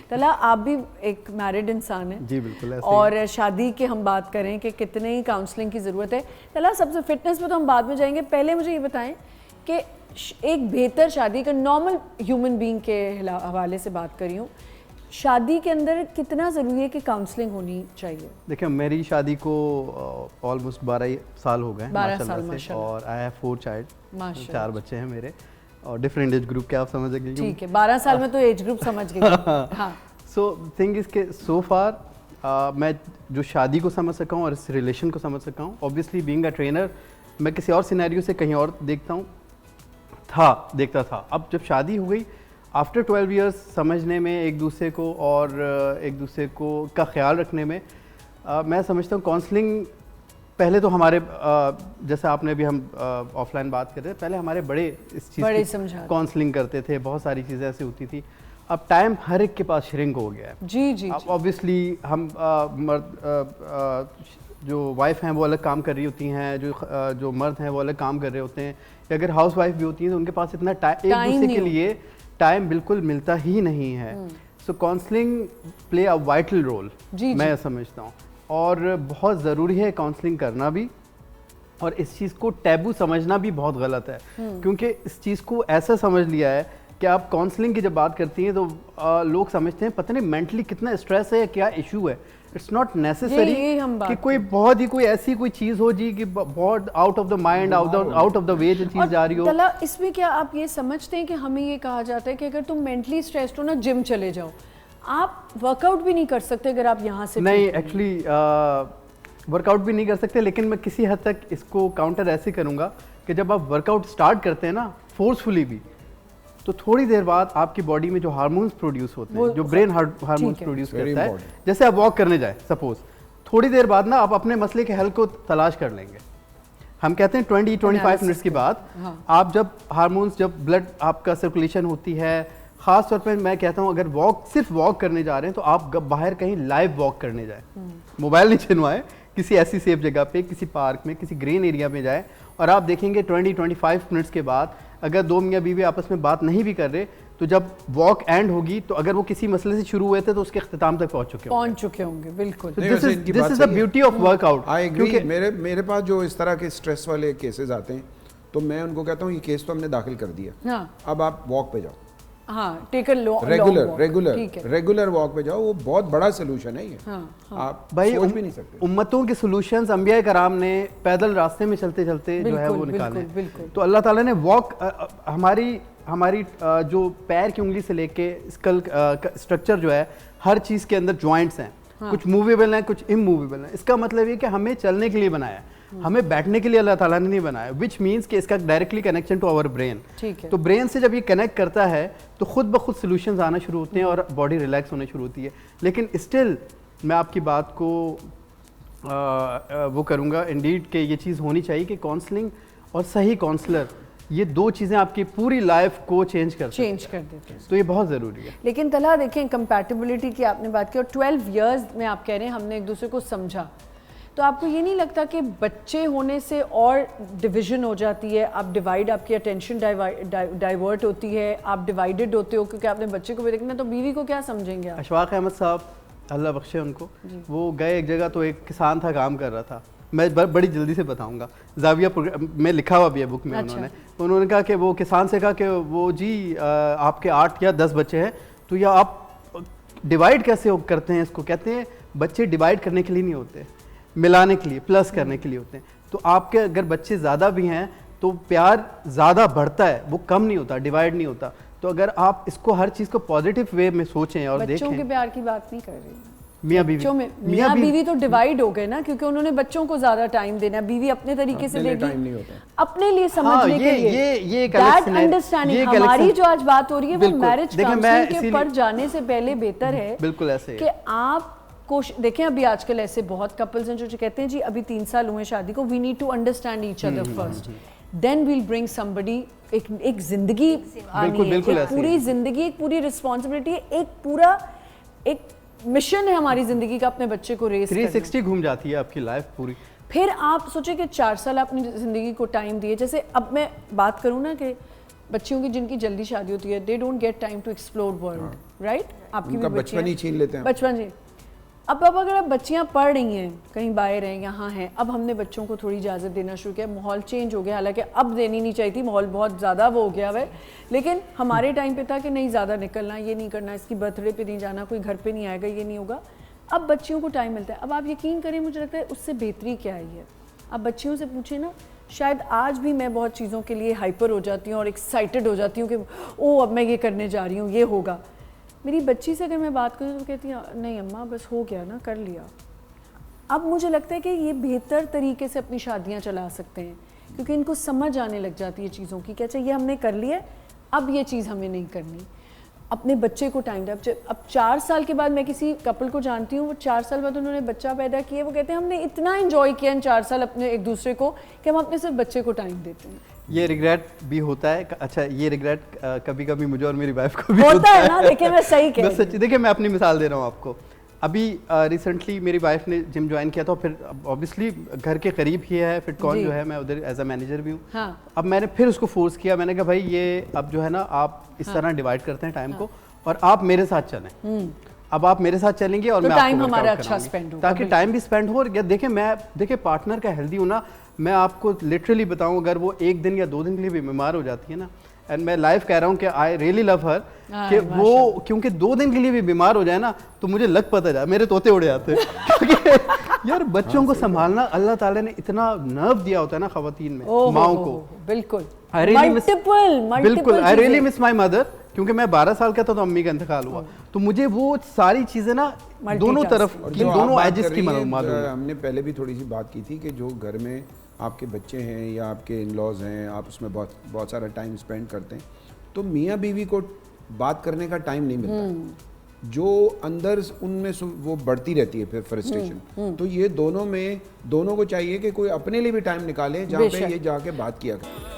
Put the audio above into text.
तला आप भी एक मैरिड इंसान हैं जी बिल्कुल ऐसे और शादी की हम बात करें कि कितने ही काउंसलिंग की ज़रूरत है। तला सबसे फिटनेस पे तो हम बाद में जाएंगे, पहले मुझे ये बताएं कि एक बेहतर शादी का नॉर्मल ह्यूमन बीइंग के हवाले से बात करी हूँ, शादी के अंदर कितना ज़रूरी है कि काउंसलिंग होनी चाहिए? देखिए मेरी शादी को ऑलमोस्ट 12 साल हो गए 12 साल माशाल्लाह से, माशाल्लाह। और आई हैव 4 चाइल्ड, माशाल्लाह। 4 बच्चे हैं मेरे और डिफरेंट एज ग्रुप के, आप समझ गए। ठीक है, 12 साल में तो एज ग्रुप समझ गए। हाँ। सो थिंग इज के सो फार मैं जो शादी को समझ सका हूँ और इस रिलेशन को समझ सका हूँ, ऑब्वियसली बीइंग अ ट्रेनर मैं किसी और सिनेरियो से कहीं और देखता था। अब जब शादी हो गई आफ्टर 12 इयर्स समझने में एक दूसरे को और एक दूसरे को का ख्याल रखने में, मैं समझता हूँ काउंसलिंग पहले तो हमारे जैसे आपने भी हम ऑफलाइन बात कर रहे थे, पहले हमारे बड़े इस चीज़ की काउंसलिंग करते थे, बहुत सारी चीज़ें ऐसी होती थी। अब टाइम हर एक के पास श्रिंक हो गया है। जी। अब ऑब्वियसली हम जो वाइफ हैं वो अलग काम कर रही होती हैं, जो मर्द हैं वो अलग काम कर रहे होते हैं, या अगर हाउस वाइफ भी होती हैं तो उनके पास इतना टाइम एक दूसरे के लिए टाइम बिल्कुल मिलता ही नहीं है। So counselling play a vital role, मैं समझता हूँ, और बहुत ज़रूरी है काउंसलिंग करना भी, और इस चीज़ को टैबू समझना भी बहुत गलत है, क्योंकि इस चीज़ को ऐसा समझ लिया है कि आप काउंसलिंग की जब बात करती हैं तो लोग समझते हैं पता नहीं मेंटली कितना स्ट्रेस है या क्या इशू है। इट्स नॉट नेसेसरी कि कोई बहुत ही कोई ऐसी कोई चीज़ हो जी कि बहुत out of the mind, out of the way जो चीज़ जा रही हो। तला इसमें क्या आप ये समझते हैं कि हमें ये कहा जाता है कि अगर तुम मेंटली स्ट्रेस्ड हो ना, जिम चले जाओ, आप वर्कआउट भी नहीं कर सकते अगर आप यहाँ से नहीं, एक्चुअली वर्कआउट भी नहीं कर सकते, लेकिन मैं किसी हद तक इसको काउंटर ऐसे करूँगा कि जब आप वर्कआउट स्टार्ट करते हैं ना फोर्सफुली भी, तो थोड़ी देर बाद आपकी बॉडी में जो हार्मोन्स प्रोड्यूस होते हैं, जो ब्रेन हार्मोन्स प्रोड्यूस करता है, जैसे आप वॉक करने जाए सपोज, थोड़ी देर बाद ना आप अपने मसले के हल को तलाश कर लेंगे। हम कहते हैं 20-25 मिनट्स के बाद आप जब हार्मोन्स, जब ब्लड आपका सर्कुलेशन होती है, ख़ास तौर पे मैं कहता हूँ अगर सिर्फ वॉक करने जा रहे हैं तो आप बाहर कहीं लाइव वॉक करने जाए, मोबाइल नहीं छिनवाएं, किसी ऐसी सेफ जगह पे, किसी पार्क में, किसी ग्रीन एरिया में जाए, और आप देखेंगे 20-25 मिनट्स के बाद अगर दो मियाँ बीवी आपस में बात नहीं भी कर रहे, तो जब वॉक एंड होगी तो अगर वो किसी मसले से शुरू हुए थे तो उसके इख्तिताम तक पहुंच चुके होंगे। बिल्कुल, this is the beauty of workout. I agree. मेरे पास जो इस तरह के स्ट्रेस वाले केसेस आते हैं तो मैं उनको कहता हूँ ये केस तो हमने दाखिल कर दिया, अब आप वॉक पे जाओ। हाँ, टेक अ रेगुलर वॉक पे जाओ, वो बहुत बड़ा सोल्यूशन है ये। आप भाई सोच भी नहीं सकते। उम्मतों के सोल्यूशंस अंबिया कराम ने पैदल रास्ते में चलते चलते जो है वो निकाले। तो अल्लाह ताला ने वॉक हमारी जो पैर की उंगली से लेके स्कल स्ट्रक्चर जो है, हर चीज़ के अंदर जॉइंट्स हैं, कुछ मूवेबल हैं, कुछ इमूवेबल हैं। इसका मतलब ये कि हमें चलने के लिए बनाया है, हमें बैठने के लिए अल्लाह ताला ने नहीं बनाया, विच मीन्स कि इसका directly connection to our brain. तो ब्रेन से जब ये कनेक्ट करता है तो खुद ब खुद सोल्यूशंस आना शुरू होते हैं और बॉडी रिलैक्स होने शुरू होती है। लेकिन स्टिल मैं आपकी बात को वो करूँगा इंडीड कि ये चीज़ होनी चाहिए कि काउंसलिंग और सही काउंसलर, ये दो चीज़ें आपकी पूरी लाइफ को चेंज कर देते हैं, तो ये बहुत ज़रूरी है। लेकिन तला देखें, कंपैटिबिलिटी की आपने बात की और 12 इयर्स में आप कह रहे हैं हमने एक दूसरे को समझा, तो आपको ये नहीं लगता कि बच्चे होने से और डिवीजन हो जाती है, आप डिवाइड, आपकी अटेंशन डाइवर्ट होती है, आप डिवाइडेड होते हो क्योंकि आपने बच्चे को भी देखना, तो बीवी को क्या समझेंगे आप? अशफाक अहमद साहब अल्लाह बख्शे उनको, वो गए एक जगह, तो एक किसान था, काम कर रहा था, मैं बड़ी जल्दी से बताऊंगा, जाविया में लिखा हुआ भी है बुक में। अच्छा। उन्होंने कहा कि वो किसान से कहा कि वो जी आपके 8 या 10 बच्चे हैं, तो या आप डिवाइड कैसे करते हैं इसको? कहते हैं बच्चे डिवाइड करने के लिए नहीं होते, मिलाने के लिए, प्लस करने के लिए होते हैं। तो आपके अगर बच्चे ज़्यादा भी हैं तो प्यार ज़्यादा बढ़ता है, वो कम नहीं होता, डिवाइड नहीं होता। तो अगर आप इसको हर चीज़ को पॉजिटिव वे में सोचें और देखें। बच्चों के प्यार की बात नहीं कर रही, मियाँ बीवी तो डिवाइड हो गए ना, क्योंकि उन्होंने बच्चों को ज्यादा टाइम देना, बीवी अपने तरीके से देगी, अपने लिए समझने के लिए। ये अंडरस्टैंडिंग हमारी जो आज बात हो रही है वो मैरिज काउंसलिंग के पर जाने से पहले बेहतर है। बिल्कुल ऐसे कि आप देखें, अभी आजकल ऐसे बहुत कपल्स हैं जो कहते हैं जी अभी 3 साल हुए शादी को, we need to understand each other first, then we'll bring somebody. एक जिंदगी आनी है, एक पूरी जिंदगी, एक पूरी रिस्पॉन्सिबिलिटी है, एक पूरा एक मिशन है हमारी जिंदगी का, अपने बच्चे को रेस 360 घूम जाती है आपकी लाइफ पूरी। फिर आप सोचिए कि 4 साल अपनी जिंदगी को टाइम दिए। जैसे अब मैं बात करूँ ना कि बच्चियों की जिनकी जल्दी शादी होती है, they don't get time to explore world, right? आपकी उनका भी बचपन ही छीन लेते हैं। बचपन जी। अब अगर आप बच्चियां पढ़ रही हैं, कहीं बाहर हैं, यहाँ हैं, अब हमने बच्चों को थोड़ी इजाज़त देना शुरू किया, माहौल चेंज हो गया, हालांकि अब देनी नहीं चाहिए थी, माहौल बहुत ज़्यादा वो हो गया है, लेकिन हमारे टाइम पे था कि नहीं ज़्यादा निकलना, ये नहीं करना, इसकी बर्थडे पे नहीं जाना, कोई घर पे नहीं आएगा, ये नहीं होगा। अब बच्चियों को टाइम मिलता है। अब आप यकीन करें, मुझे लगता है उससे बेहतरी क्या आई है। अब बच्चियों से पूछे ना, शायद आज भी मैं बहुत चीज़ों के लिए हाइपर हो जाती हूँ और एक्साइटेड हो जाती हूँ कि ओ अब मैं ये करने जा रही हूँ, ये होगा। मेरी बच्ची से अगर मैं बात करूँ तो कहती है नहीं अम्मा बस हो गया ना, कर लिया। अब मुझे लगता है कि ये बेहतर तरीके से अपनी शादियाँ चला सकते हैं, क्योंकि इनको समझ आने लग जाती है चीज़ों की, क्या चाहिए हमने कर लिया, अब ये चीज़ हमें नहीं करनी। अपने बच्चे को टाइम दे। अब 4 साल के बाद मैं किसी कपल को जानती हूँ, वो 4 साल बाद उन्होंने बच्चा पैदा किया, वो कहते हैं हमने इतना एंजॉय किया इन 4 साल अपने एक दूसरे को कि हम अपने सिर्फ बच्चे को टाइम देते हैं। ये रिग्रेट भी होता है। अच्छा, ये रिग्रेट कभी कभी मुझे और मेरी वाइफ को भी होता है ना। देखिए मैं सही कह रही हूँ। देखिए मैं अपनी मिसाल दे रहा हूँ आपको। अभी रिसेंटली मेरी वाइफ ने जिम ज्वाइन किया था, फिर ऑब्वियसली घर के करीब ही है फिटकॉन जो है, मैं उधर एज अ मैनेजर भी हूँ। हाँ। अब मैंने फिर उसको फोर्स किया, मैंने कहा भाई ये अब जो है ना आप इस तरह डिवाइड करते हैं टाइम को और आप मेरे साथ चलें। अब आप मेरे साथ चलेंगे और तो मैं टाइम आपको हमारा वर्कआउट अच्छा कराऊंगी, स्पेंड हो, ताकि टाइम भी स्पेंड हो। और देखिए पार्टनर का हेल्दी होना, मैं आपको लिटरली बताऊं, अगर वो 1 दिन या 2 दिन के लिए भी बीमार हो जाती है ना, एंड मैं लाइव कह रहा हूँ कि आई रियली लव हर, कि वो क्योंकि 2 दिन के लिए भी बीमार हो जाए ना तो मुझे लग पता जाए, मेरे तोते उड़ जाते हैं। क्योंकि यार बच्चों को संभालना अल्लाह ताला ने इतना नर्व दिया होता है ना खवातीन में, माओ को। बिल्कुल बिल्कुल I really miss my mother, क्योंकि मैं 12 साल का था तो अम्मी का इंतकाल हुआ, तो मुझे वो सारी चीजें ना दोनों तरफ की, दोनों एजेस की मालूम है। हमने पहले भी थोड़ी सी बात की थी कि जो घर में आपके बच्चे हैं या आपके इन-लॉज हैं, आप उसमें बहुत सारा टाइम स्पेंड करते हैं, तो मियाँ बीवी को बात करने का टाइम नहीं मिलता, जो अंदर उनमें वो बढ़ती रहती है फिर फ्रस्ट्रेशन। तो ये दोनों को चाहिए कि कोई अपने लिए भी टाइम निकाले जहाँ पे ये जाके बात किया करे।